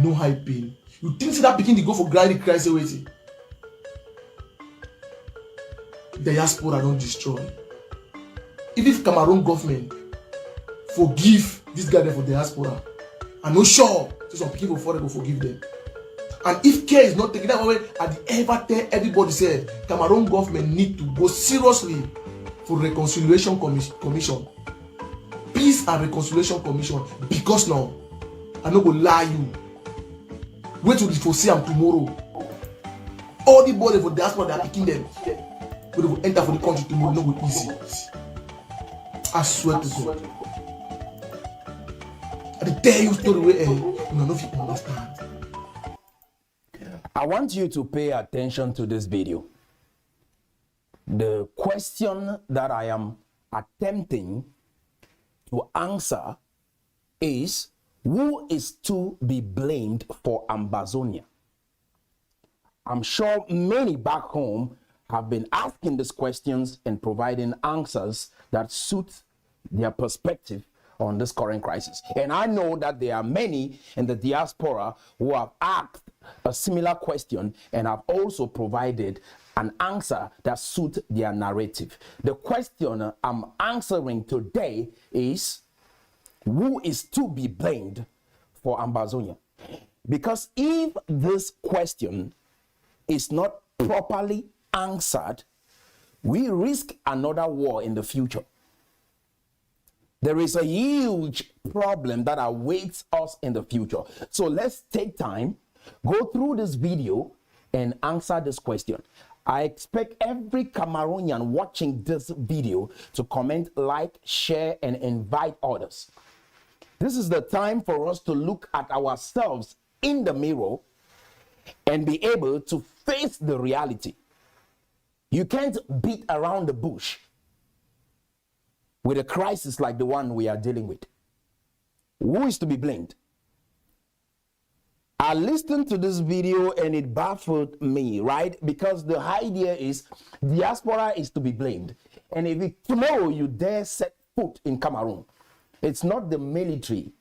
no high pain. You think say that pikin dey go for grind cry say wetin? Diaspora don destroy. If Cameroon government forgive this guy there for diaspora, I no sure say some people for go forgive them. And if care is not taken, that way at the ever tell everybody say Cameroon government need to go seriously for reconciliation commission, peace and reconciliation commission. Because now I no go lie you. Wait till for see am tomorrow. All the body for diaspora they are picking them. But they will enter for the country tomorrow. No go easy. I swear to God. I tell you story where you know if you understand. I want you to pay attention to this video. The question that I am attempting to answer is, who is to be blamed for Ambazonia? I'm sure many back home have been asking these questions and providing answers that suit their perspective on this current crisis. And I know that there are many in the diaspora who have asked a similar question and have also provided an answer that suits their narrative. The question I'm answering today is, who is to be blamed for Ambazonia? Because if this question is not properly answered, we risk another war in the future. There is a huge problem that awaits us in the future. So let's take time, go through this video and answer this question. I expect every Cameroonian watching this video to comment, like, share, and invite others. This is the time for us to look at ourselves in the mirror and be able to face the reality. You can't beat around the bush with a crisis like the one we are dealing with. Who is to be blamed? I listened to this video and it baffled me, right? Because the idea is diaspora is to be blamed. And if tomorrow you dare set foot in Cameroon, it's not the military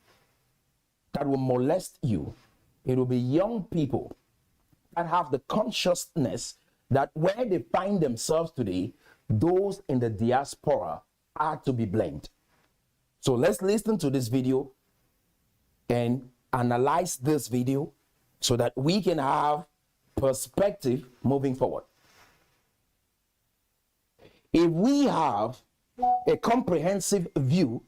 that will molest you. It will be young people that have the consciousness that where they find themselves today, those in the diaspora are to be blamed. So let's listen to this video and analyze this video so that we can have perspective moving forward. If we have a comprehensive view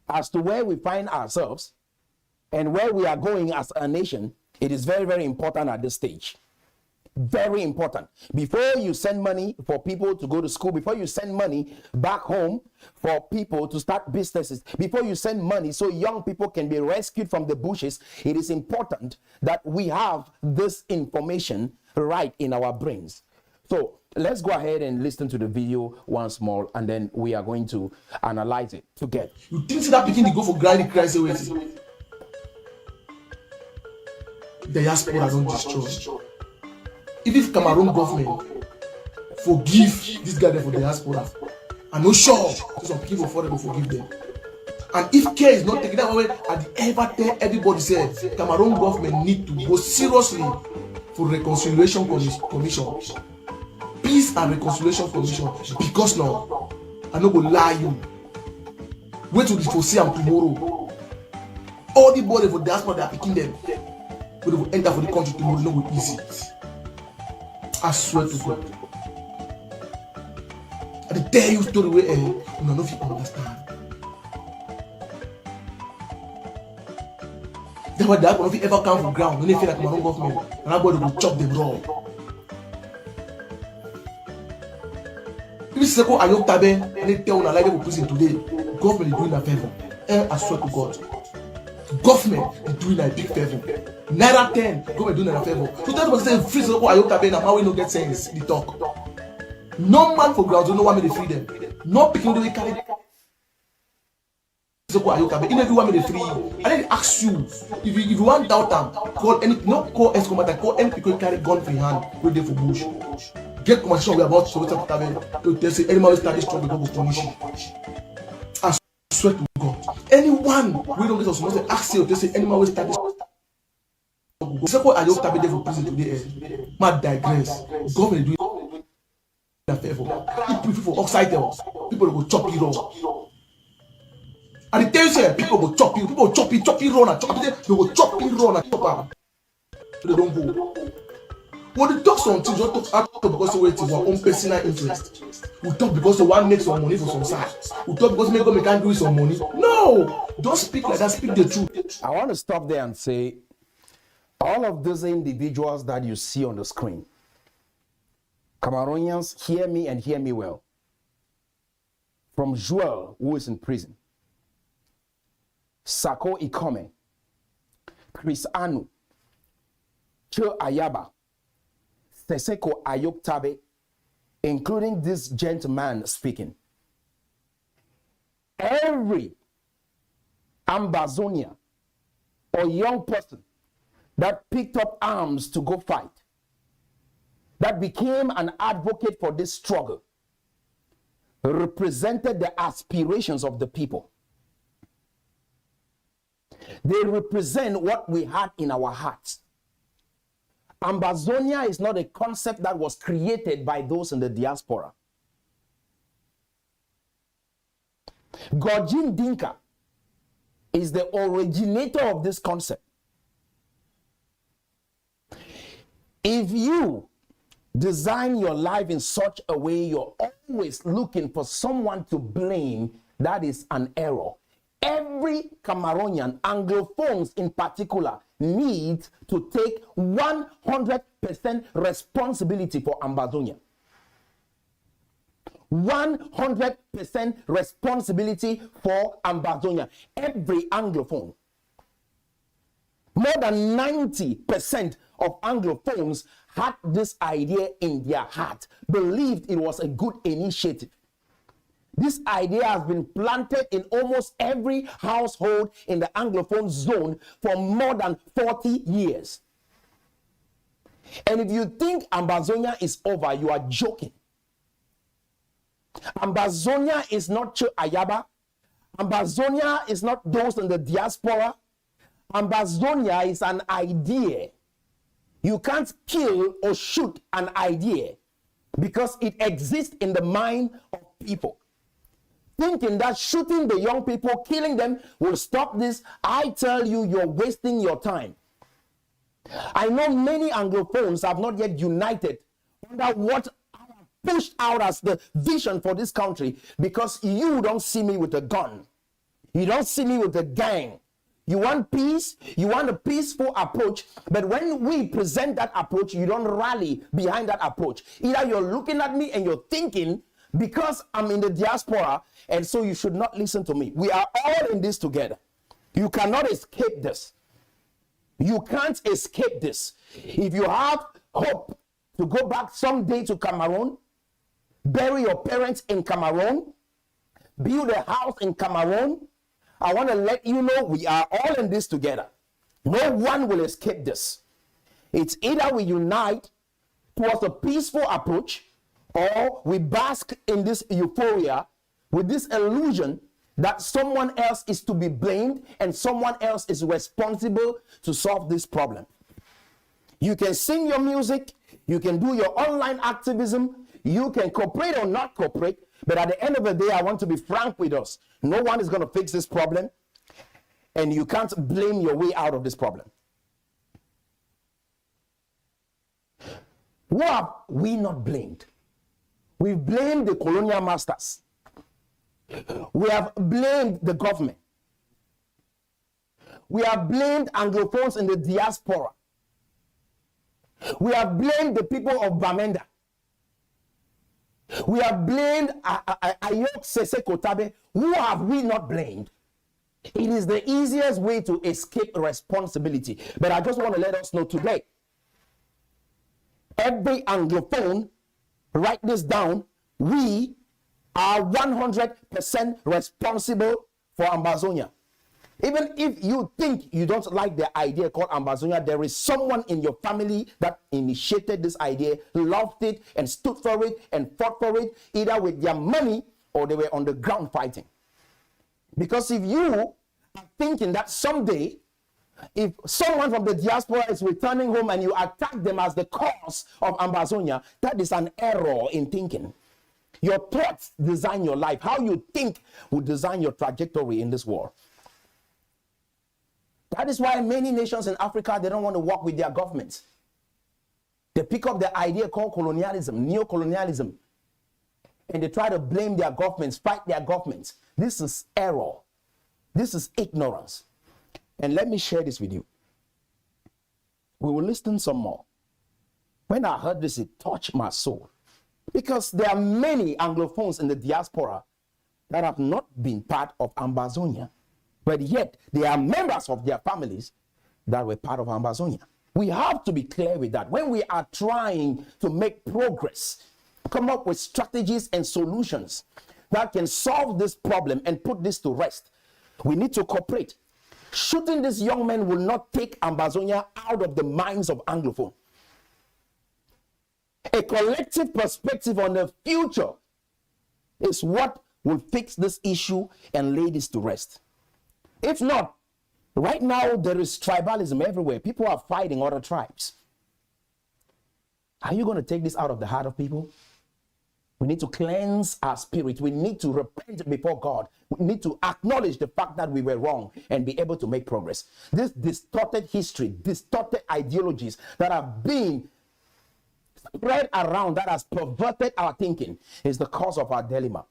as to where we find ourselves and where we are going as a nation, it is very, very important at this stage. Very important. Before you send money for people to go to school, before you send money back home for people to start businesses, before you send money so young people can be rescued from the bushes, it is important that we have this information right in our brains. So let's go ahead and listen to the video once more, and then we are going to analyze it together. You think that pikin dey go for grind cry say wetin? Diaspora don destroy. If Cameroon government forgive this guy there for diaspora, I no sure some people for go forgive them. And if care is not taken, that way at the ever tell everybody say Cameroon government need to go seriously for reconciliation commission, peace and reconciliation commission. Because now I no go lie you. Wait till for see am tomorrow. All the body for diaspora they are picking them, but they will enter for the country tomorrow. No go easy. I swear to God. I tell you story where you know if you understand. That's why that if you ever come from ground, when they feel like my own government, and everybody will chop them raw. If you say go Ayok Tabe and they tell una like they will prison today, government is doing a favor. I swear to God. Government is doing a big favor. Naira 10, government doing a favor. So tell them say free so Ayok Tabe and how we no get sense the talk. No man for ground, no one may free them. No picking the way carry. So Ayok Tabe, in everyone may free you. I didn't ask you if you want doubt them, call any not call ex-combatant, call any people carry gun free hand with them for bush. Get conversation we about so Ayok Tabe to say anyone will start this trouble go punish you. I swear to God, anyone we don't get us must ask you to say anyone will start this. go. Second, I just tablet for prison today. Ma digress. Government do a favor. If you for oxide people go chop you raw. And the tell you say people go chop you, chop you raw and chop it. They go chop you raw and chop am. They don't go. When they talk something, don't talk out because of our own personal interest. We talk because we want to make some money for some side. We talk because we can't do some money. No! Don't speak like that, speak the truth. I want to stop there and say, all of these individuals that you see on the screen, Cameroonians, hear me and hear me well. From Joel, who is in prison, Sako Ikome, Chris Anu, Cho Ayaba, Seseko Ayoktabe, including this gentleman speaking. Every Ambazonia or young person that picked up arms to go fight, that became an advocate for this struggle, represented the aspirations of the people. They represent what we had in our hearts. Ambazonia is not a concept that was created by those in the diaspora. Gojin Dinka is the originator of this concept. If you design your life in such a way you're always looking for someone to blame, that is an error. Every Cameroonian, Anglophones in particular, need to take 100% responsibility for Ambazonia. 100% responsibility for Ambazonia. Every Anglophone. More than 90% of Anglophones had this idea in their heart, believed it was a good initiative. This idea has been planted in almost every household in the Anglophone zone for more than 40 years. And if you think Ambazonia is over, you are joking. Ambazonia is not Cho Ayaba. Ambazonia is not those in the diaspora. Ambazonia is an idea. You can't kill or shoot an idea because it exists in the mind of people. Thinking that shooting the young people, killing them will stop this, I tell you, you're wasting your time. I know many Anglophones have not yet united under what I have pushed out as the vision for this country, because you don't see me with a gun. You don't see me with a gang. You want peace, you want a peaceful approach, but when we present that approach, you don't rally behind that approach. Either you're looking at me and you're thinking, because I'm in the diaspora, and so you should not listen to me. We are all in this together. You cannot escape this. You can't escape this. If you have hope to go back someday to Cameroon, bury your parents in Cameroon, build a house in Cameroon, I want to let you know we are all in this together. No one will escape this. It's either we unite towards a peaceful approach, or we bask in this euphoria with this illusion that someone else is to be blamed and someone else is responsible to solve this problem. You can sing your music, you can do your online activism, you can cooperate or not cooperate, but at the end of the day, I want to be frank with us. No one is going to fix this problem, and you can't blame your way out of this problem. Who have we not blamed? We've blamed the colonial masters. We have blamed the government. We have blamed Anglophones in the diaspora. We have blamed the people of Bamenda. We have blamed Ayok Seseko Tabe. Who have we not blamed? It is the easiest way to escape responsibility. But I just want to let us know today, every Anglophone, write this down, we are 100% responsible for Ambazonia. Even if you think you don't like the idea called Ambazonia, there is someone in your family that initiated this idea, loved it, and stood for it, and fought for it, either with their money or they were on the ground fighting. Because if you are thinking that someday if someone from the diaspora is returning home and you attack them as the cause of Ambazonia, that is an error in thinking. Your thoughts design your life. How you think will design your trajectory in this war. That is why many nations in Africa, they don't want to work with their governments. They pick up the idea called colonialism, neo-colonialism, and they try to blame their governments, fight their governments. This is error. This is ignorance. And let me share this with you. We will listen some more. When I heard this, it touched my soul. Because there are many Anglophones in the diaspora that have not been part of Ambazonia, but yet they are members of their families that were part of Ambazonia. We have to be clear with that. When we are trying to make progress, come up with strategies and solutions that can solve this problem and put this to rest, we need to cooperate. Shooting these young men will not take Ambazonia out of the minds of Anglophone. A collective perspective on the future is what will fix this issue and lay this to rest. If not, right now there is tribalism everywhere. People are fighting other tribes. Are you going to take this out of the heart of people? We need to cleanse our spirit. We need to repent before God. We need to acknowledge the fact that we were wrong and be able to make progress. This distorted history, distorted ideologies that have been spread around, that has perverted our thinking, is the cause of our dilemma.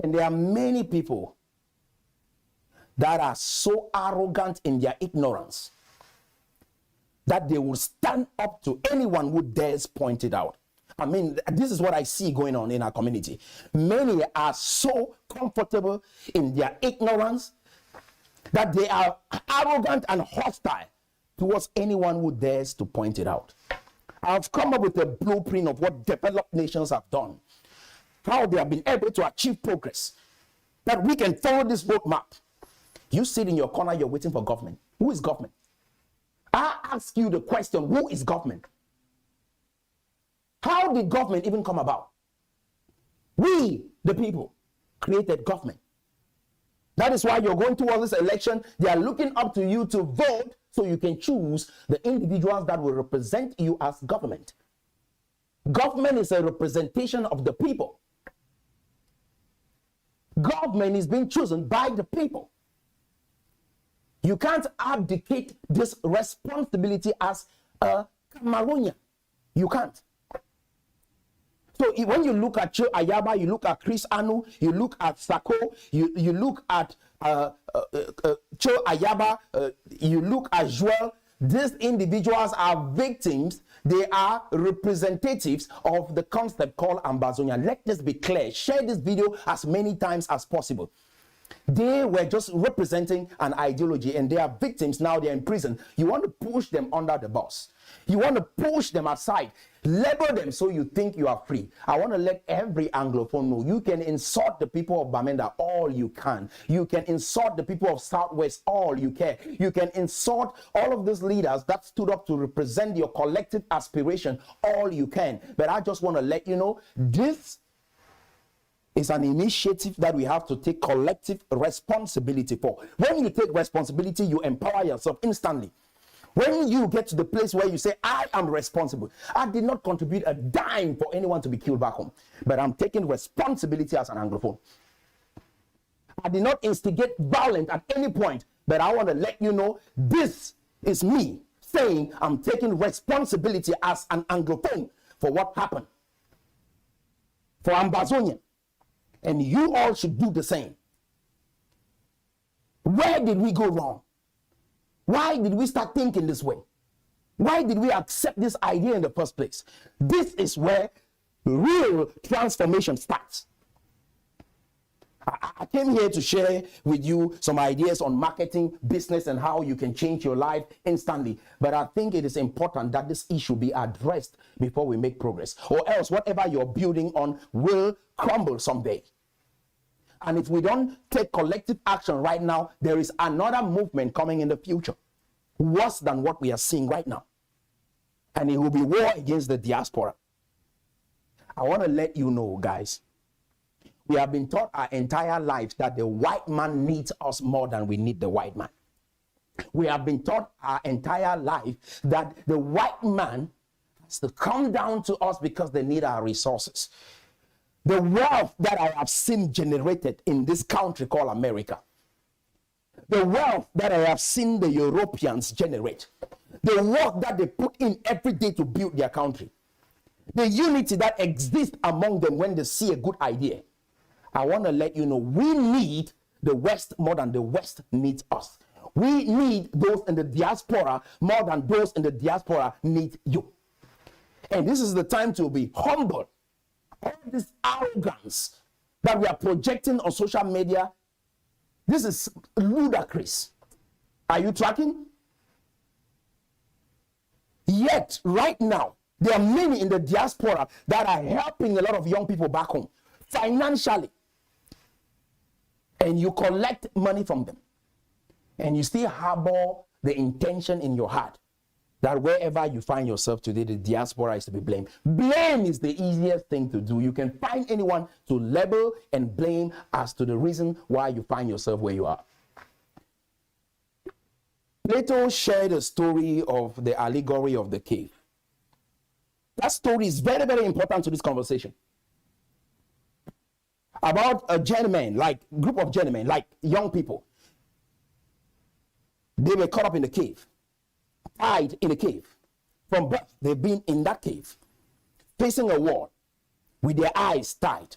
And there are many people that are so arrogant in their ignorance that they will stand up to anyone who dares point it out. I mean, this is what I see going on in our community. Many are so comfortable in their ignorance that they are arrogant and hostile towards anyone who dares to point it out. I've come up with a blueprint of what developed nations have done, how they have been able to achieve progress, that we can follow this roadmap. You sit in your corner, you're waiting for government. Who is government? I ask you the question, who is government? How did government even come about? We, the people, created government. That is why you're going towards this election. They are looking up to you to vote so you can choose the individuals that will represent you as government. Government is a representation of the people. Government is being chosen by the people. You can't abdicate this responsibility as a Cameroonian. You can't. So when you look at Cho Ayaba, you look at Chris Anu, you look at Sako, you look at Cho Ayaba, you look at Joel, these individuals are victims. They are representatives of the concept called Ambazonia. Let this be clear. Share this video as many times as possible. They were just representing an ideology and they are victims. Now they're in prison. You want to push them under the bus. You want to push them aside, label them so you think you are free. I want to let every Anglophone know you can insult the people of Bamenda all you can. You can insult the people of Southwest all you can. You can insult all of these leaders that stood up to represent your collective aspiration all you can. But I just want to let you know this is an initiative that we have to take collective responsibility for. When you take responsibility, you empower yourself instantly. When you get to the place where you say, I am responsible, I did not contribute a dime for anyone to be killed back home, but I'm taking responsibility as an Anglophone. I did not instigate violence at any point, but I want to let you know this is me saying I'm taking responsibility as an Anglophone for what happened for Ambazonia. And you all should do the same. Where did we go wrong? Why did we start thinking this way? Why did we accept this idea in the first place? This is where real transformation starts. I came here to share with you some ideas on marketing, business, and how you can change your life instantly. But I think it is important that this issue be addressed before we make progress. Or else whatever you're building on will crumble someday. And if we don't take collective action right now, there is another movement coming in the future, worse than what we are seeing right now. And it will be war against the diaspora. I want to let you know, guys, we have been taught our entire lives that the white man needs us more than we need the white man. We have been taught our entire life that the white man has to come down to us because they need our resources. The wealth that I have seen generated in this country called America, the wealth that I have seen the Europeans generate, the work that they put in every day to build their country, the unity that exists among them when they see a good idea. I want to let you know, we need the West more than the West needs us. We need those in the diaspora more than those in the diaspora need you. And this is the time to be humble. All this arrogance that we are projecting on social media, this is ludicrous. Are you tracking? Yet, right now, there are many in the diaspora that are helping a lot of young people back home financially. And you collect money from them. And you still harbor the intention in your heart that wherever you find yourself today, the diaspora is to be blamed. Blame is the easiest thing to do. You can find anyone to label and blame as to the reason why you find yourself where you are. Plato shared a story of the allegory of the cave. That story is very, very important to this conversation. About a gentleman, like group of gentlemen, like young people. They were caught up in the cave, tied in a cave. From birth, they've been in that cave, facing a wall, with their eyes tied.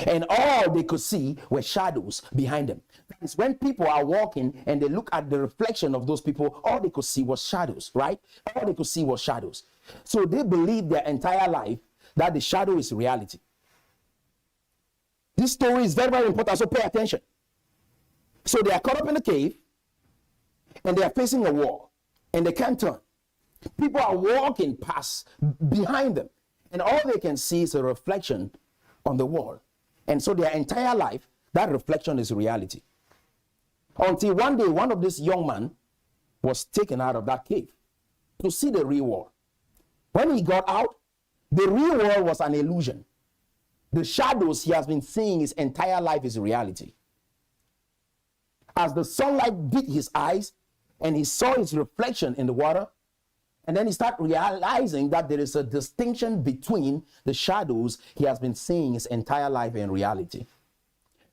And all they could see were shadows behind them. That is, when people are walking and they look at the reflection of those people, all they could see was shadows, right? All they could see was shadows. So they believe their entire life that the shadow is reality. This story is very, very important, so pay attention. So they are caught up in the cave, and they are facing a wall, and they can't turn. People are walking past behind them, and all they can see is a reflection on the wall. And so their entire life, that reflection is reality. Until one day, one of these young men was taken out of that cave to see the real world. When he got out, the real world was an illusion. The shadows he has been seeing his entire life is reality. As the sunlight beat his eyes and he saw his reflection in the water, and then he started realizing that there is a distinction between the shadows he has been seeing his entire life and reality.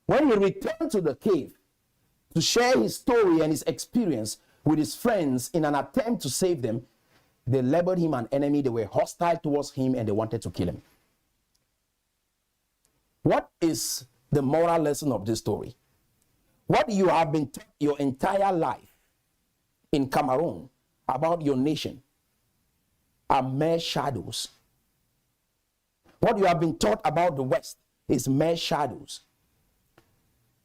When he returned to the cave to share his story and his experience with his friends in an attempt to save them, they labeled him an enemy. They were hostile towards him and they wanted to kill him. What is the moral lesson of this story? What you have been taught your entire life in Cameroon about your nation are mere shadows. What you have been taught about the West is mere shadows.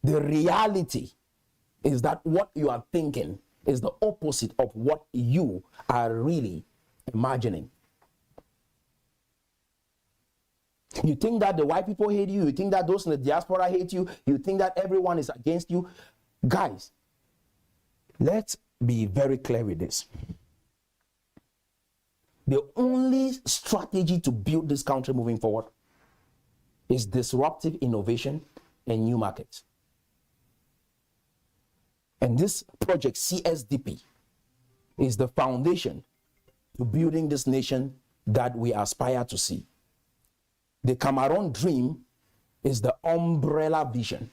The reality is that what you are thinking is the opposite of what you are really imagining. You think that the white people hate you, you think that those in the diaspora hate you, you think that everyone is against you. Guys, let's be very clear with this. The only strategy to build this country moving forward is disruptive innovation and new markets. And this project, CSDP, is the foundation to building this nation that we aspire to see. The Cameroon dream is the umbrella vision,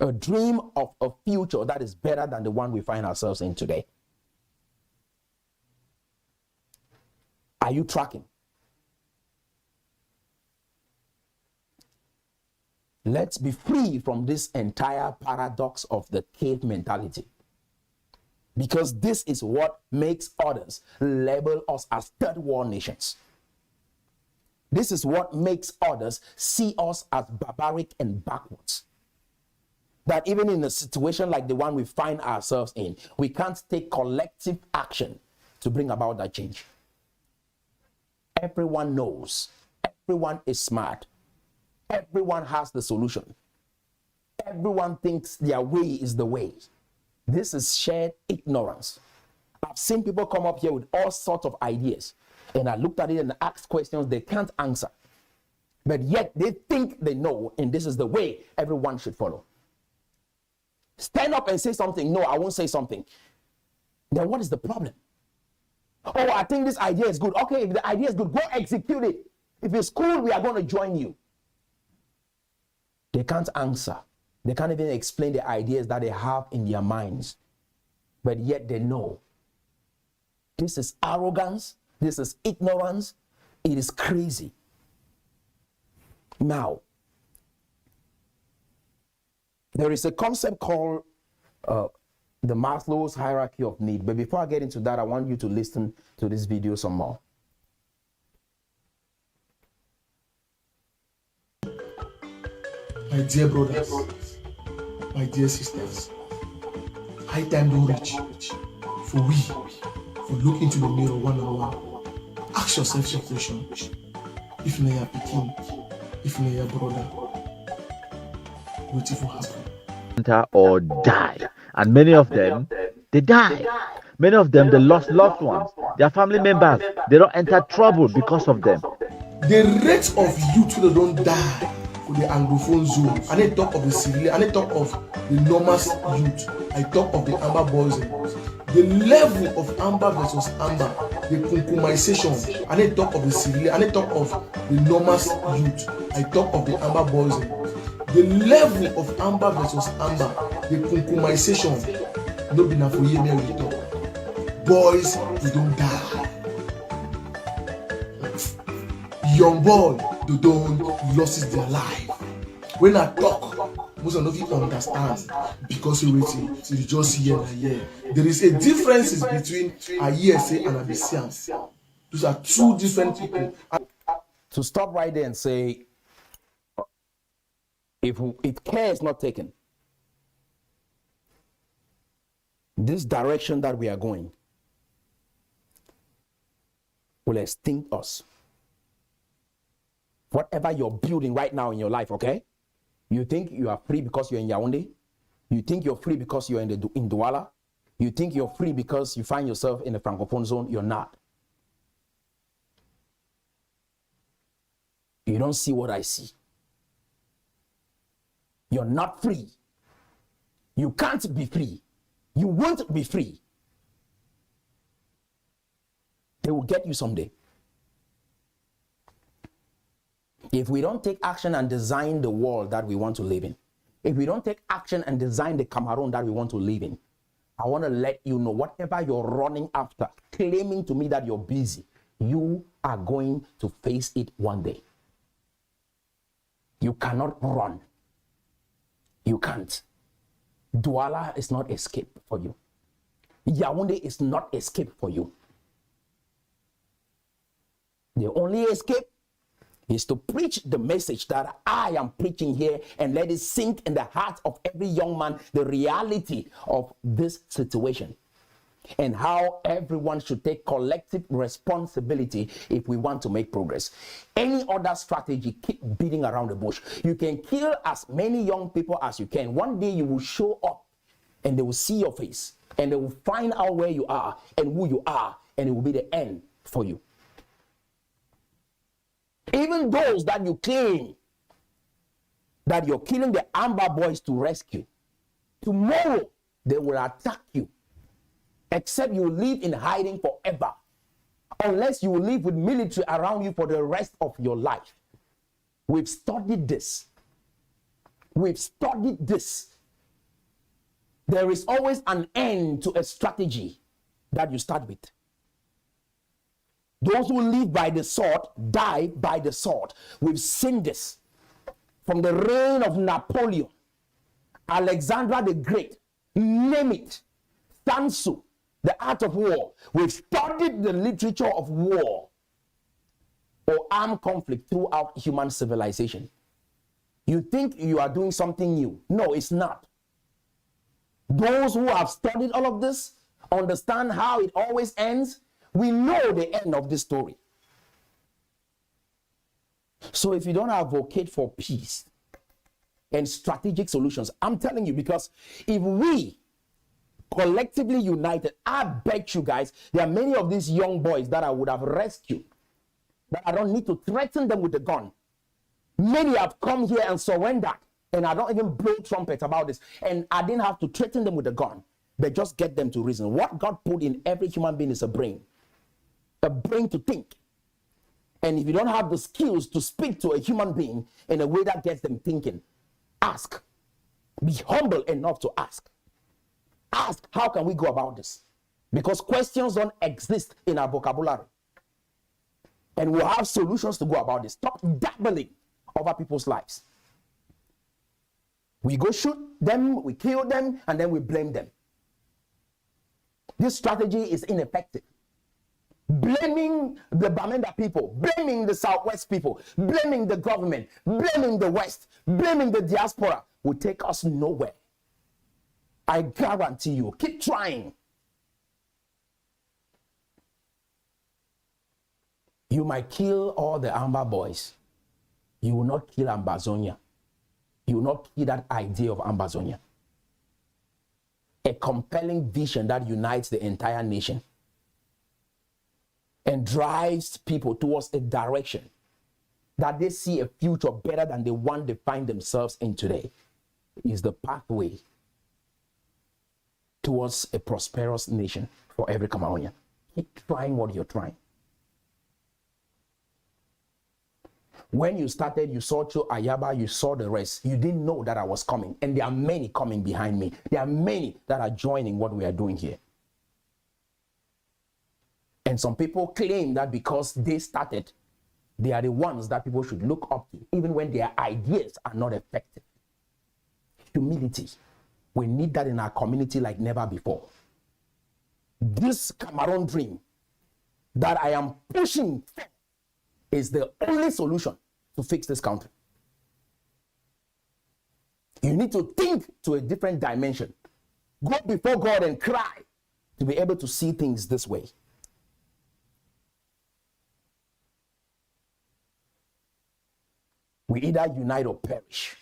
a dream of a future that is better than the one we find ourselves in today. Are you tracking? Let's be free from this entire paradox of the cave mentality. Because this is what makes others label us as third world nations. This is what makes others see us as barbaric and backwards. That even in a situation like the one we find ourselves in, we can't take collective action to bring about that change. Everyone knows. Everyone is smart. Everyone has the solution. Everyone thinks their way is the way. This is shared ignorance. I've seen people come up here with all sorts of ideas, and I looked at it and asked questions they can't answer. But yet they think they know, and this is the way everyone should follow. stand up and say something. No, I won't say something. Then what is the problem? Oh, I think this idea is good. Okay, if the idea is good, go execute it. If it's cool, we are going to join you. They can't answer. They can't even explain the ideas that they have in their minds. But yet they know. This is arrogance. This is ignorance. It is crazy. Now, there is a concept called the Maslow's hierarchy of need. But before I get into that, I want you to listen to this video some more. My dear brothers, my dear sisters, high time don't reach for we to look into the mirror one on one. Ask yourself some questions. If you are picking, if you are brother, what will happen? Or die, and many of them they die. Many of them they lost loved ones, their family members. They don't enter trouble because of them. The rate of youth who don't die for the Anglophone zone, and I talk of the civilian, and I talk of the normal youth, I talk of the Amber boys. The level of Amber versus Amber, the kunkumization, and I talk of the civilian, and I talk of the normal youth, I talk of the Amber boys. The level of Amber versus Amber, the kunkumization, no be na for you, we talk. Boys, they don't die. Young boy, they don't lose their life. When I talk, most of you understand because you waiting, so you just hear and hear. There is a difference between a ESA and a BCM. Those are two different people. To stop right there and say, if care is not taken, this direction that we are going will extinct us. Whatever you're building right now in your life, okay? You think you are free because you're in Yaoundé? You think you're free because you're in Douala? You think you're free because you find yourself in the Francophone zone? You're not. You don't see what I see. You're not free. You can't be free. You won't be free. They will get you someday. If we don't take action and design the world that we want to live in, if we don't take action and design the Cameroon that we want to live in, I want to let you know, whatever you're running after, claiming to me that you're busy, you are going to face it one day. You cannot run. You can't. Douala is not escape for you. Yaoundé is not escape for you. The only escape is to preach the message that I am preaching here and let it sink in the heart of every young man, the reality of this situation and how everyone should take collective responsibility if we want to make progress. Any other strategy, keep beating around the bush. You can kill as many young people as you can. One day you will show up and they will see your face and they will find out where you are and who you are, and it will be the end for you. Even those that you claim that you're killing the Amber boys to rescue, tomorrow they will attack you, except you live in hiding forever, unless you live with military around you for the rest of your life. We've studied this. We've studied this. There is always an end to a strategy that you start with. Those who live by the sword die by the sword. We've seen this from the reign of Napoleon, Alexander the Great, name it, Sun Tzu, the art of war. We've studied the literature of war or armed conflict throughout human civilization. You think you are doing something new? No, it's not. Those who have studied all of this understand how it always ends. We know the end of this story. So if you don't advocate for peace and strategic solutions, I'm telling you, because if we collectively united, I bet you guys, there are many of these young boys that I would have rescued, that I don't need to threaten them with a gun. Many have come here and surrendered And I don't even blow trumpets about this. And I didn't have to threaten them with a gun, but just get them to reason. What God put in every human being is a brain to think. And if you don't have the skills to speak to a human being in a way that gets them thinking, ask. Be humble enough to ask. Ask, how can we go about this? Because questions don't exist in our vocabulary. And we'll have solutions to go about this. Stop dabbling over people's lives. We go shoot them, we kill them, and then we blame them. This strategy is ineffective. Blaming the Bamenda people, blaming the Southwest people, blaming the government, blaming the West, blaming the diaspora will take us nowhere. I guarantee you. Keep trying. You might kill all the Amber boys. You will not kill Ambazonia. You will not kill that idea of Ambazonia. A compelling vision that unites the entire nation and drives people towards a direction that they see a future better than the one they find themselves in today is the pathway towards a prosperous nation for every Cameroonian. Keep trying what you're trying. When you started, you saw Cho Ayaba, you saw the rest. You didn't know that I was coming. And there are many coming behind me. There are many that are joining what we are doing here. And some people claim that because they started, they are the ones that people should look up to, even when their ideas are not effective. Humility. We need that in our community like never before. This Cameroon dream that I am pushing is the only solution to fix this country. You need to think to a different dimension. Go before God and cry to be able to see things this way. We either unite or perish.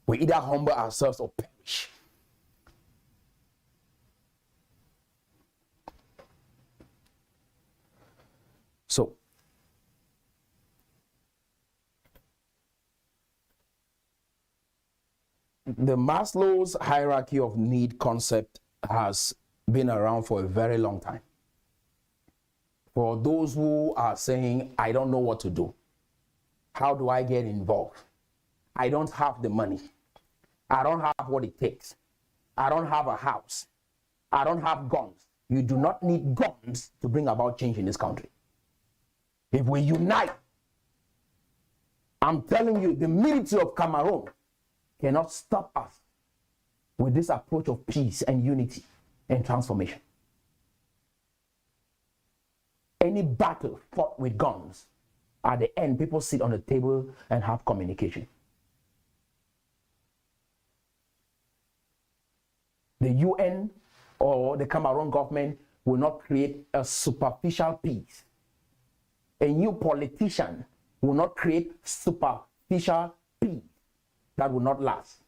We either humble ourselves or perish. So, the Maslow's hierarchy of need concept has been around for a very long time. For those who are saying, I don't know what to do. How do I get involved? I don't have the money. I don't have what it takes. I don't have a house. I don't have guns. You do not need guns to bring about change in this country. If we unite, I'm telling you, the military of Cameroon cannot stop us with this approach of peace and unity and transformation. Any battle fought with guns, at the end, people sit on the table and have communication. The UN or the Cameroon government will not create a superficial peace. A new politician will not create superficial peace that will not last.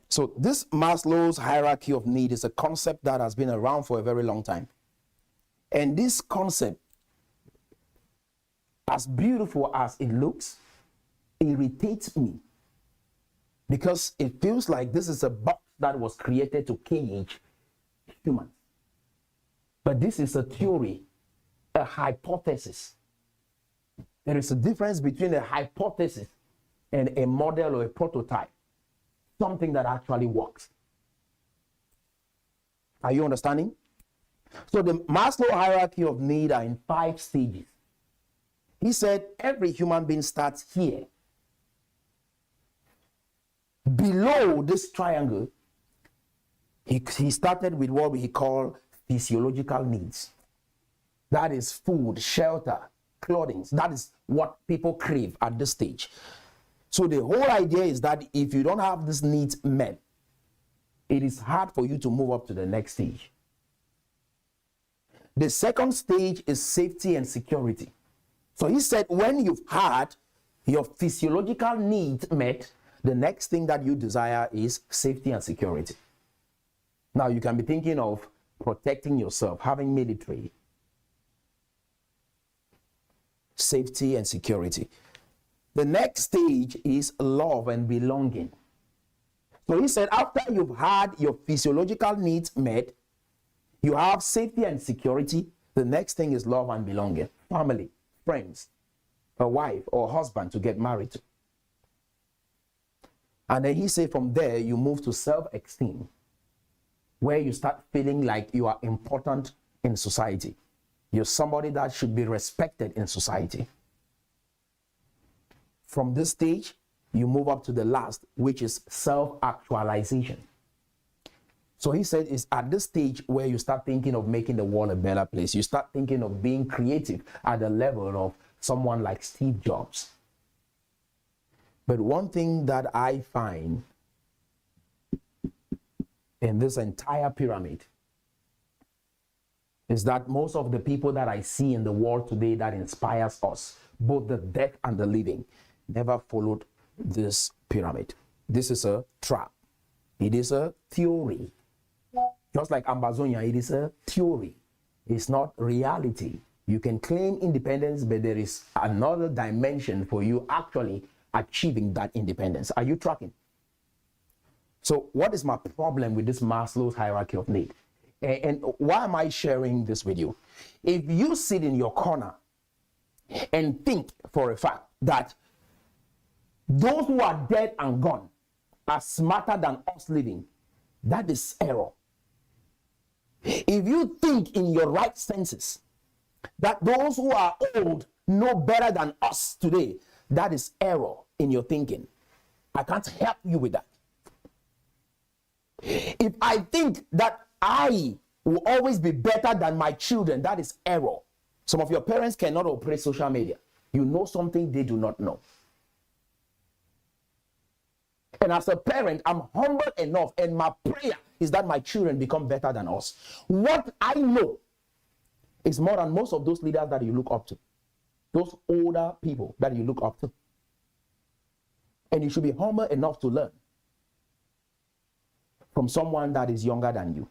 So this Maslow's hierarchy of need is a concept that has been around for a very long time. And this concept, as beautiful as it looks, irritates me because it feels like this is a box that was created to cage humans. But this is a theory, a hypothesis. There is a difference between a hypothesis and a model or a prototype, something that actually works. Are you understanding? So the Maslow hierarchy of need are in 5 stages. He said every human being starts here. Below this triangle, he started with what we call physiological needs. That is food, shelter, clothing. That is what people crave at this stage. So the whole idea is that if you don't have these needs met, it is hard for you to move up to the next stage. The second stage is safety and security. So he said when you've had your physiological needs met, the next thing that you desire is safety and security. Now you can be thinking of protecting yourself, having military. safety and security. The next stage is love and belonging. So he said, after you've had your physiological needs met, you have safety and security, the next thing is love and belonging. Family, friends, a wife or husband to get married to. And then he said from there, you move to self-esteem, where you start feeling like you are important in society. You're somebody that should be respected in society. From this stage, you move up to the last, which is self-actualization. So he said it's at this stage where you start thinking of making the world a better place. You start thinking of being creative at the level of someone like Steve Jobs. But one thing that I find in this entire pyramid is that most of the people that I see in the world today that inspires us, both the dead and the living, never followed this pyramid. This is a trap. It is a theory. Just like Ambazonia, it is a theory. It's not reality. You can claim independence, but there is another dimension for you actually achieving that independence. Are you tracking? So what is my problem with this Maslow's hierarchy of need? And why am I sharing this with you? If you sit in your corner and think for a fact that those who are dead and gone are smarter than us living, that is error. If you think in your right senses that those who are old know better than us today, that is error in your thinking. I can't help you with that. If I think that I will always be better than my children, that is error. Some of your parents cannot operate social media. You know something they do not know. And as a parent, I'm humble enough, and my prayer is that my children become better than us. What I know is more than most of those leaders that you look up to, those older people that you look up to. And you should be humble enough to learn from someone that is younger than you.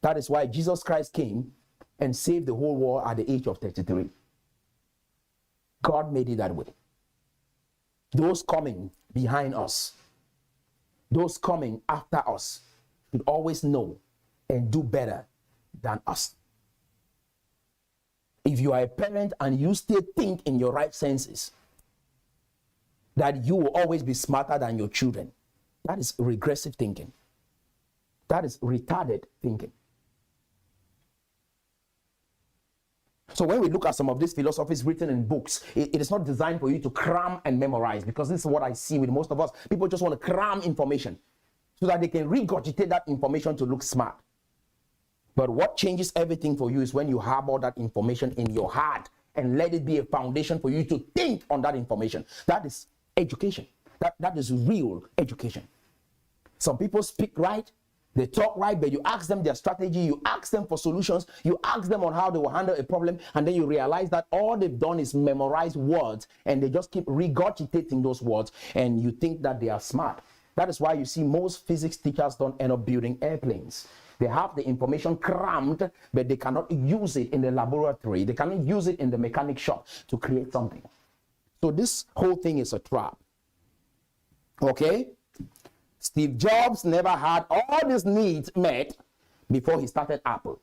That is why Jesus Christ came and saved the whole world at the age of 33. God made it that way. Those coming behind us, those coming after us, should always know and do better than us. If you are a parent and you still think in your right senses that you will always be smarter than your children, that is regressive thinking. That is retarded thinking. So when we look at some of these philosophies written in books, it is not designed for you to cram and memorize, because this is what I see with most of us. People just want to cram information so that they can regurgitate that information to look smart. But what changes everything for you is when you harbor that information in your heart and let it be a foundation for you to think on that information. That is education. That is real education. Some people speak right, they talk right, but you ask them their strategy, you ask them for solutions, you ask them on how they will handle a problem, and then you realize that all they've done is memorize words, and they just keep regurgitating those words, and you think that they are smart. That is why you see most physics teachers don't end up building airplanes. They have the information crammed, but they cannot use it in the laboratory. They cannot use it in the mechanic shop to create something. So this whole thing is a trap. Okay? Steve Jobs never had all his needs met before he started Apple.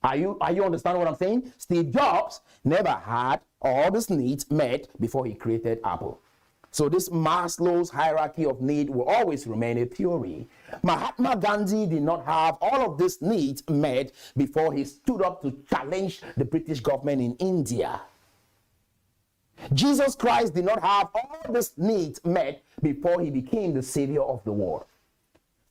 Are you understanding what I'm saying? Steve Jobs never had all his needs met before he created Apple. So this Maslow's hierarchy of need will always remain a theory. Mahatma Gandhi did not have all of these needs met before he stood up to challenge the British government in India. Jesus Christ did not have all these needs met before he became the savior of the world.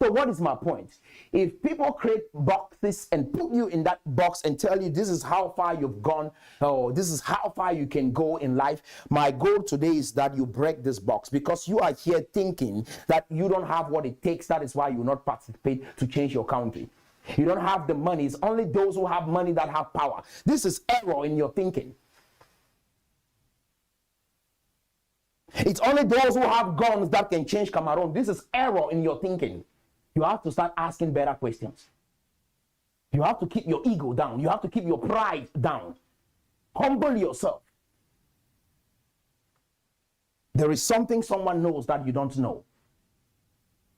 So what is my point? If people create boxes and put you in that box and tell you this is how far you've gone, or this is how far you can go in life, my goal today is that you break this box, because you are here thinking that you don't have what it takes. That is why you will not participate to change your country. You don't have the money. It's only those who have money that have power. This is error in your thinking. It's only those who have guns that can change Cameroon. This is error in your thinking. You have to start asking better questions. You have to keep your ego down. You have to keep your pride down. Humble yourself. There is something someone knows that you don't know.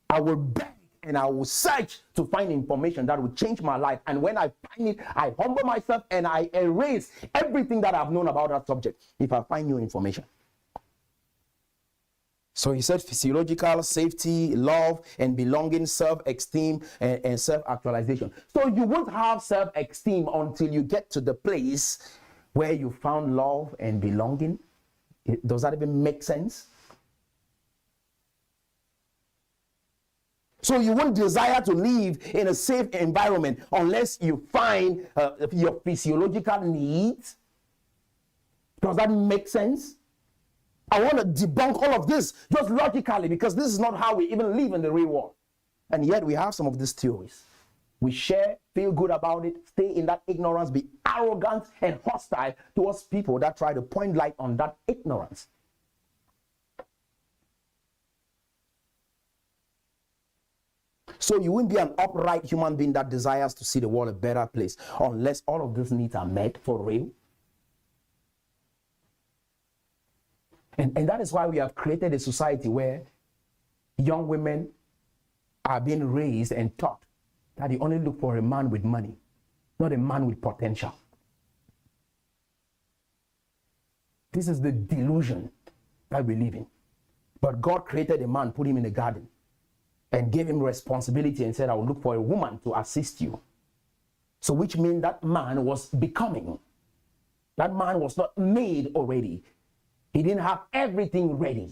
I will beg and I will search to find information that will change my life. And when I find it, I humble myself and I erase everything that I've known about that subject if I find new information. So he said physiological safety, love and belonging, self-esteem and self-actualization. So you won't have self-esteem until you get to the place where you found love and belonging. Does that even make sense? So you won't desire to live in a safe environment unless you find your physiological needs. Does that make sense? I want to debunk all of this just logically, because this is not how we even live in the real world. And yet we have some of these theories. We share, feel good about it, stay in that ignorance, be arrogant and hostile towards people that try to point light on that ignorance. So you won't be an upright human being that desires to see the world a better place unless all of these needs are met for real. And that is why we have created a society where young women are being raised and taught that you only look for a man with money, not a man with potential. This is the delusion that we live in. But God created a man, put him in a garden, and gave him responsibility and said, I will look for a woman to assist you. So which means that man was becoming. That man was not made already. He didn't have everything ready.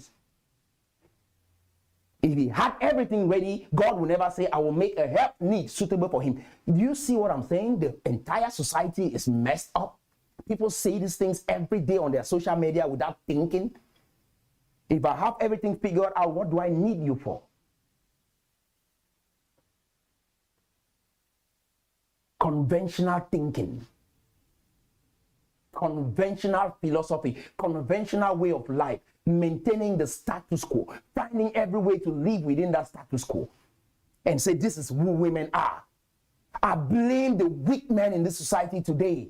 If he had everything ready, God will never say, I will make a help need suitable for him. Do you see what I'm saying? The entire society is messed up. People say these things every day on their social media without thinking. If I have everything figured out, what do I need you for? Conventional thinking. Conventional philosophy, conventional way of life, maintaining the status quo, finding every way to live within that status quo, and say this is who women are. I blame the weak men in this society today.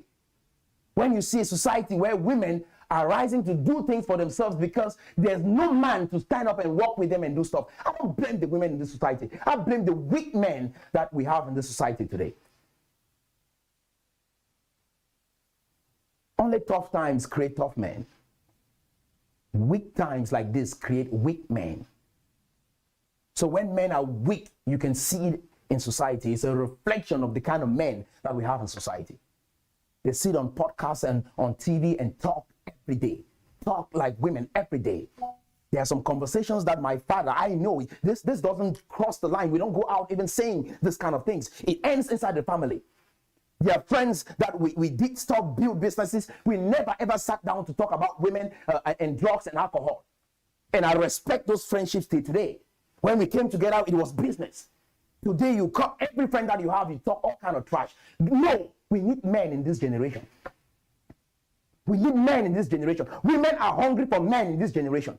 When you see a society where women are rising to do things for themselves because there's no man to stand up and walk with them and do stuff, I don't blame the women in this society. I blame the weak men that we have in this society today. Only tough times create tough men. Weak times like this create weak men. So when men are weak, you can see it in society. It's a reflection of the kind of men that we have in society. They sit on podcasts and on TV and talk every day. Talk like women every day. There are some conversations that my father, I know, this doesn't cross the line. We don't go out even saying this kind of things. It ends inside the family. There are friends that we did stop, build businesses. We never ever sat down to talk about women and drugs and alcohol. And I respect those friendships till today. When we came together, it was business. Today, you cut every friend that you have, you talk all kind of trash. No, we need men in this generation. We need men in this generation. Women are hungry for men in this generation.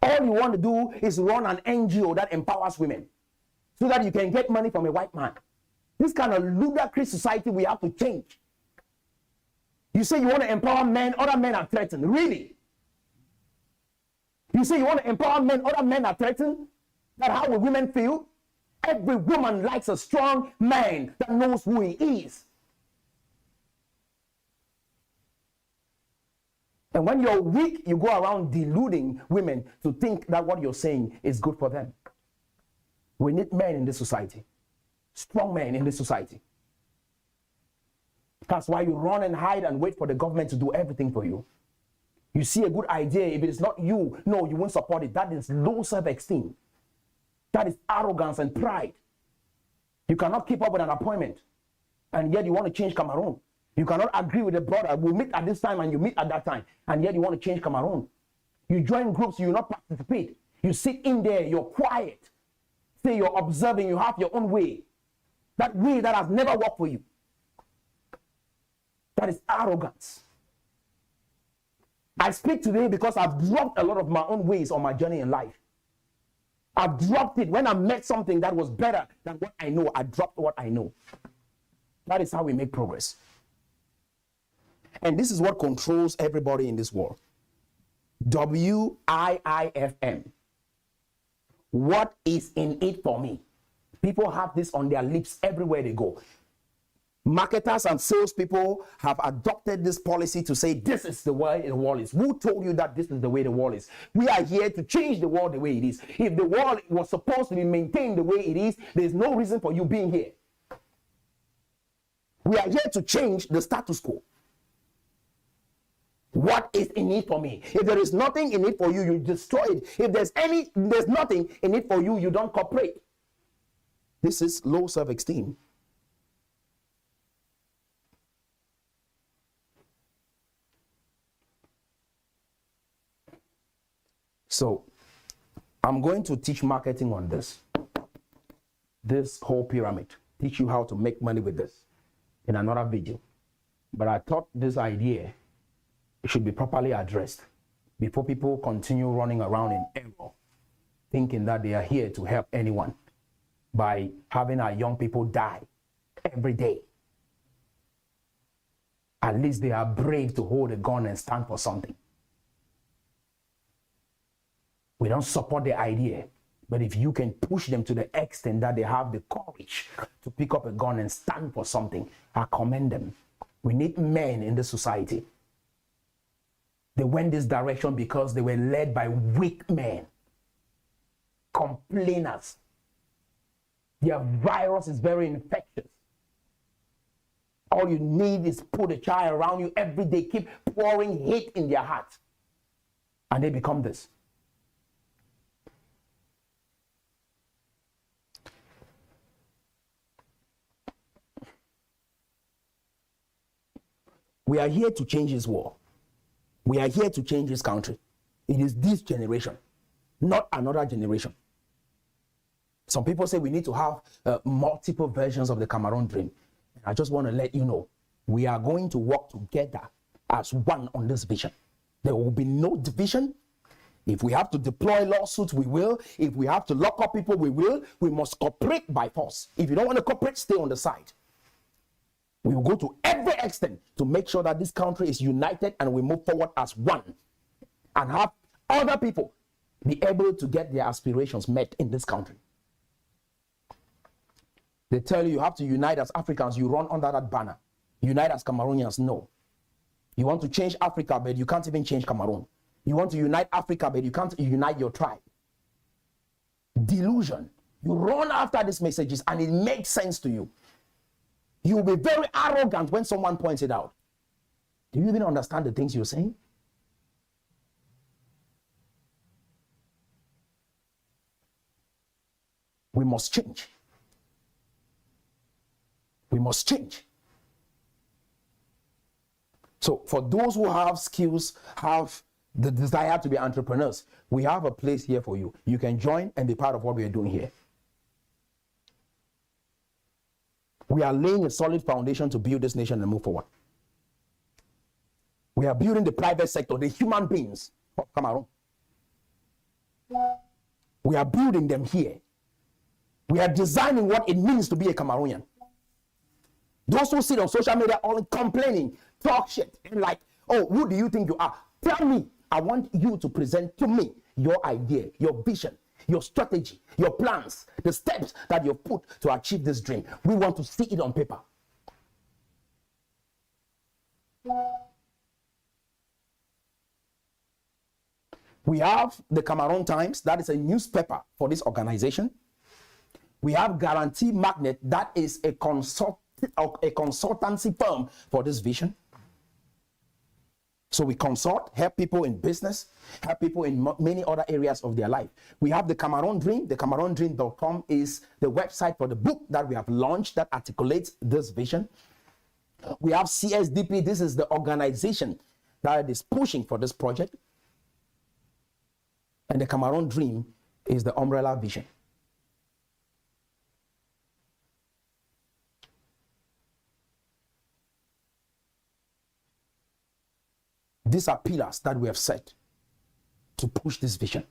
All you want to do is run an NGO that empowers women, so that you can get money from a white man. This kind of ludicrous society we have to change. You say you want to empower men, other men are threatened. Really? You say you want to empower men, other men are threatened? That how will women feel? Every woman likes a strong man that knows who he is. And when you're weak, you go around deluding women to think that what you're saying is good for them. We need men in this society. Strong men in this society. That's why you run and hide and wait for the government to do everything for you. You see a good idea, if it is not you, no, you won't support it. That is low self-esteem. That is arrogance and pride. You cannot keep up with an appointment, and yet you want to change Cameroon. You cannot agree with a brother, we'll meet at this time and you meet at that time, and yet you want to change Cameroon. You join groups, you will not participate. You sit in there, you're quiet. Say you're observing, you have your own way. That way that has never worked for you. That is arrogance. I speak today because I've dropped a lot of my own ways on my journey in life. I've dropped it. When I met something that was better than what I know, I dropped what I know. That is how we make progress. And this is what controls everybody in this world. WIIFM. What is in it for me? People have this on their lips everywhere they go. Marketers and salespeople have adopted this policy to say this is the way the world is. Who told you that this is the way the world is? We are here to change the world the way it is. If the world was supposed to be maintained the way it is, there's no reason for you being here. We are here to change the status quo. What is in it for me? If there is nothing in it for you, you destroy it. If there's nothing in it for you, you don't cooperate. This is low self-esteem. So I'm going to teach marketing on this whole pyramid, teach you how to make money with this in another video. But I thought this idea should be properly addressed before people continue running around in error, thinking that they are here to help anyone by having our young people die every day. At least they are brave to hold a gun and stand for something. We don't support the idea, but if you can push them to the extent that they have the courage to pick up a gun and stand for something, I commend them. We need men in this society. They went this direction because they were led by weak men, complainers. Their virus is very infectious. All you need is put a child around you every day, keep pouring hate in their heart, and they become this. We are here to change this world. We are here to change this country. It is this generation, not another generation. Some people say we need to have multiple versions of the Cameroon dream. I just want to let you know, we are going to work together as one on this vision. There will be no division. If we have to deploy lawsuits, we will. If we have to lock up people, we will. We must cooperate by force. If you don't want to cooperate, stay on the side. We will go to every extent to make sure that this country is united and we move forward as one and have other people be able to get their aspirations met in this country. They tell you have to unite as Africans. You run under that banner. Unite as Cameroonians. No. You want to change Africa, but you can't even change Cameroon. You want to unite Africa, but you can't unite your tribe. Delusion. You run after these messages and it makes sense to you. You will be very arrogant when someone points it out. Do you even understand the things you're saying? We must change. We must change. So for those who have skills, have the desire to be entrepreneurs, we have a place here for you. You can join and be part of what we are doing here. We are laying a solid foundation to build this nation and move forward. We are building the private sector, the human beings of Cameroon. We are building them here. We are designing what it means to be a Cameroonian. Those who sit on social media all complaining, talk shit, and like, oh, who do you think you are? Tell me, I want you to present to me your idea, your vision, your strategy, your plans, the steps that you've put to achieve this dream. We want to see it on paper. We have the Cameroon Times, that is a newspaper for this organization. We have Guarantee Magnet, that is a consultancy firm for this vision. So we consult, help people in business, help people in many other areas of their life. We have the Cameroon Dream. The CameroonDream.com is the website for the book that we have launched that articulates this vision. We have CSDP. This is the organization that is pushing for this project. And the Cameroon Dream is the umbrella vision. These are pillars that we have set to push this vision.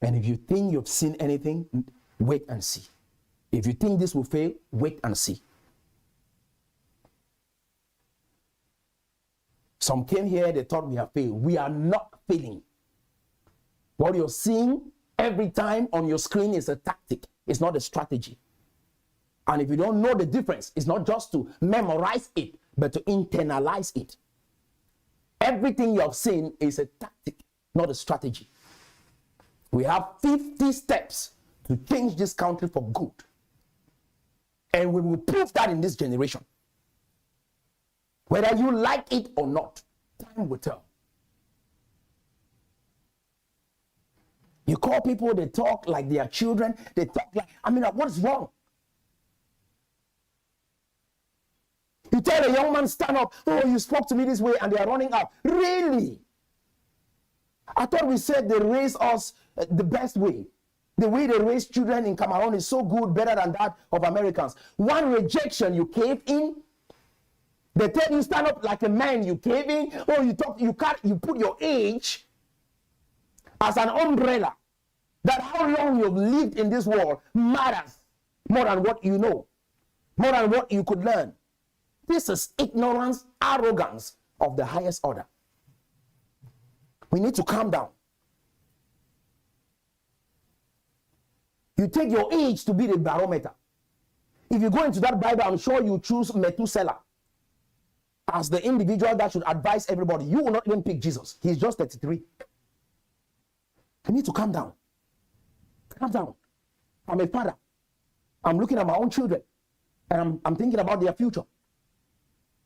And if you think you've seen anything, Wait and see. If you think this will fail, wait and see. Some came here, they thought we have failed. We are not failing. What you're seeing every time on your screen is a tactic. It's not a strategy. And if you don't know the difference, it's not just to memorize it, but to internalize it. Everything you have seen is a tactic, not a strategy. We have 50 steps to change this country for good. And we will prove that in this generation. Whether you like it or not, time will tell. You call people, they talk like they are children. They talk like, what's wrong? You tell a young man, stand up. Oh, you spoke to me this way, and they are running up. Really? I thought we said they raise us the best way. The way they raise children in Cameroon is so good, better than that of Americans. One rejection, you cave in. They tell you stand up like a man, you cave in. Oh, you put your age as an umbrella. That how long you've lived in this world matters more than what you know, more than what you could learn. This is ignorance, arrogance of the highest order. We need to calm down. You take your age to be the barometer. If you go into that Bible, I'm sure you choose Methuselah as the individual that should advise everybody. You will not even pick Jesus. He's just 33. You need to calm down. Calm down. I'm a father. I'm looking at my own children. And I'm thinking about their future.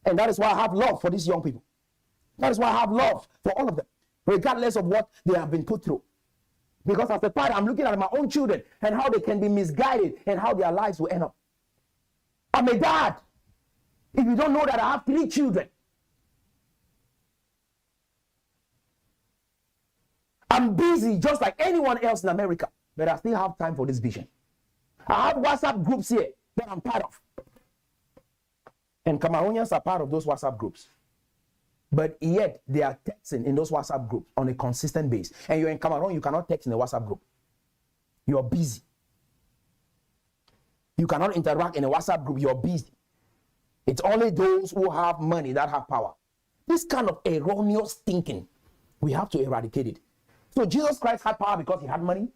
And that is why I have love for these young people. That is why I have love for all of them, regardless of what they have been put through. Because as a father, I'm looking at my own children and how they can be misguided and how their lives will end up. I'm a dad. If you don't know that, I have 3 children. I'm busy just like anyone else in America, but I still have time for this vision. I have WhatsApp groups here that I'm part of. And Cameroonians are part of those WhatsApp groups. But yet, they are texting in those WhatsApp groups on a consistent basis. And you're in Cameroon, you cannot text in a WhatsApp group. You're busy. You cannot interact in a WhatsApp group, you're busy. It's only those who have money that have power. This kind of erroneous thinking, we have to eradicate it. So Jesus Christ had power because he had money.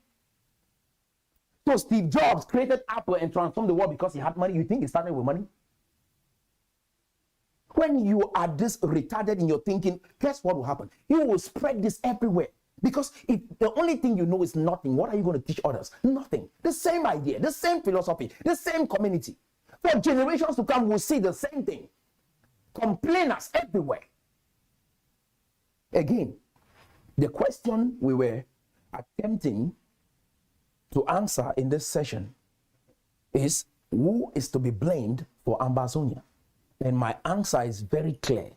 So Steve Jobs created Apple and transformed the world because he had money. You think he started with money? When you are this retarded in your thinking, guess what will happen? You will spread this everywhere. Because if the only thing you know is nothing, what are you going to teach others? Nothing. The same idea, the same philosophy, the same community. For generations to come, we'll see the same thing. Complainers everywhere. Again, the question we were attempting to answer in this session is, who is to be blamed for Ambazonia? And my answer is very clear.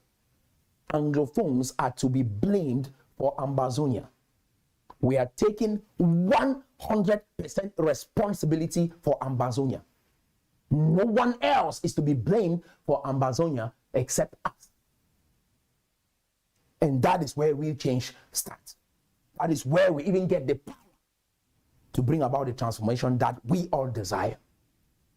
Anglophones are to be blamed for Ambazonia. We are taking 100% responsibility for Ambazonia. No one else is to be blamed for Ambazonia except us. And that is where real change starts. That is where we even get the power to bring about the transformation that we all desire.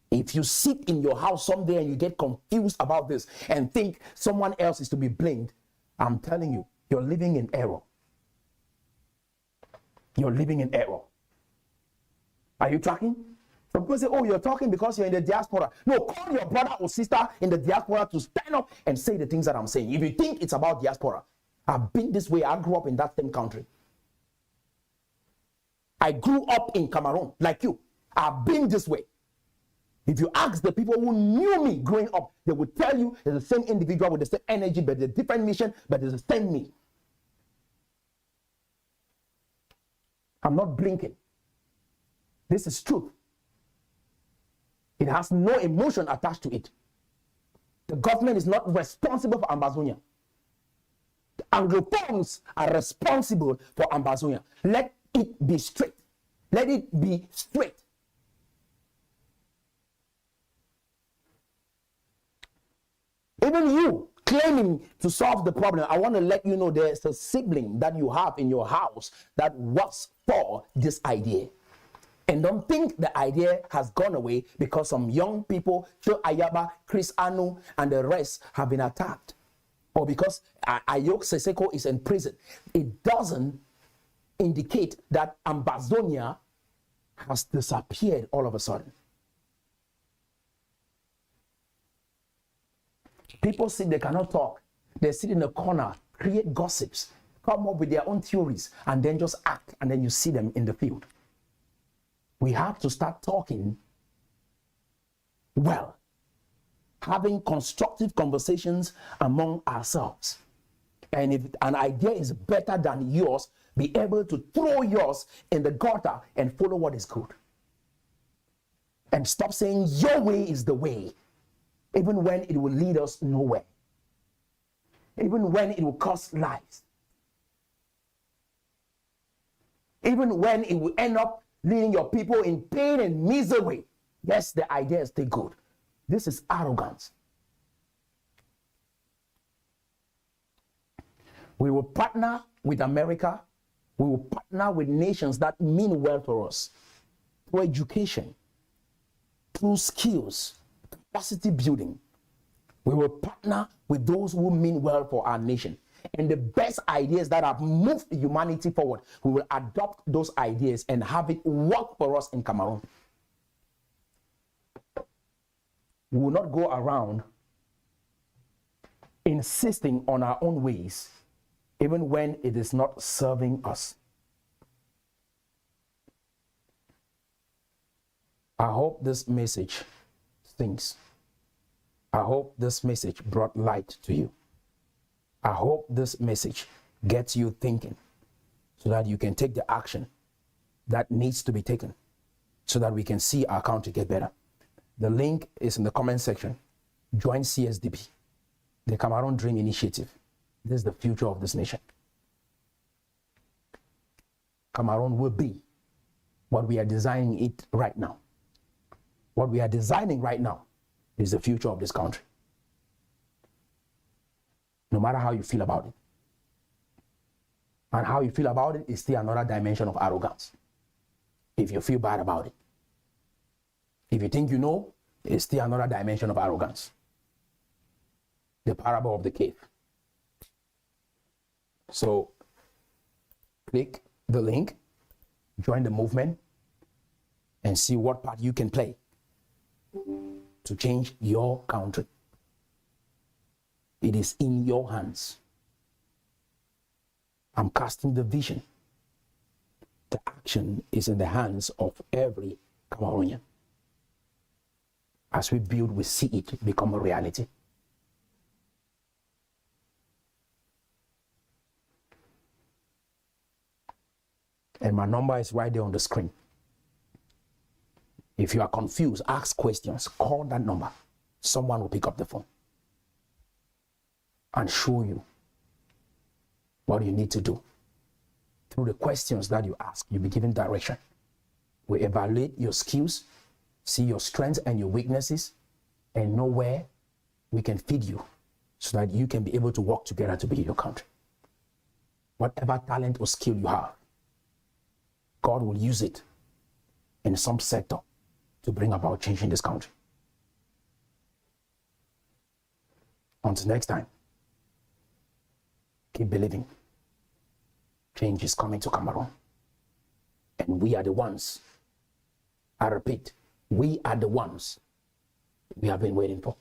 If you sit in your house someday and you get confused about this and think someone else is to be blamed, I'm telling you, you're living in error. You're living in error. Are you tracking? Some people say, oh, you're talking because you're in the diaspora. No, call your brother or sister in the diaspora to stand up and say the things that I'm saying. If you think it's about diaspora, I've been this way. I grew up in that same country. I grew up in Cameroon like you. I've been this way. If you ask the people who knew me growing up, they would tell you there's the same individual with the same energy, but there's a different mission, but there's the same me. I'm not blinking. This is truth. It has no emotion attached to it. The government is not responsible for Ambazonia. The Anglophones are responsible for Ambazonia. Let it be straight. Let it be straight. Even you claiming to solve the problem, I want to let you know there's a sibling that you have in your house that works for this idea. And don't think the idea has gone away because some young people, Joe Ayaba, Chris Anu, and the rest have been attacked. Or because Ayok Seseko is in prison. It doesn't indicate that Ambazonia has disappeared all of a sudden. People say they cannot talk. They sit in a corner, create gossips, come up with their own theories, and then just act, and then you see them in the field. We have to start talking well, having constructive conversations among ourselves. And if an idea is better than yours, be able to throw yours in the gutter and follow what is good. And stop saying your way is the way, even when it will lead us nowhere, even when it will cost lives, even when it will end up leaving your people in pain and misery. Yes, the idea is still good. This is arrogance. We will partner with America. We will partner with nations that mean well for us through education, through skills, capacity building. We will partner with those who mean well for our nation. And the best ideas that have moved humanity forward, we will adopt those ideas and have it work for us in Cameroon. We will not go around insisting on our own ways, even when it is not serving us. I hope this message stings. I hope this message brought light to you. I hope this message gets you thinking so that you can take the action that needs to be taken so that we can see our country get better. The link is in the comment section. Join CSDP, the Cameroon Dream Initiative. This is the future of this nation. Cameroon will be what we are designing it right now. What we are designing right now is the future of this country. No matter how you feel about it. And how you feel about it is still another dimension of arrogance. If you feel bad about it. If you think you know, it's still another dimension of arrogance. The parable of the cave. So, click the link, join the movement, and see what part you can play to change your country. It is in your hands. I'm casting the vision. The action is in the hands of every Cameroonian. As we build, we see it become a reality. And my number is right there on the screen. If you are confused, ask questions, call that number. Someone will pick up the phone and show you what you need to do. Through the questions that you ask, you'll be given direction. We evaluate your skills, see your strengths and your weaknesses, and know where we can feed you so that you can be able to work together to build your country. Whatever talent or skill you have, God will use it in some sector to bring about change in this country. Until next time, keep believing. Change is coming to Cameroon. And we are the ones, I repeat, we are the ones we have been waiting for.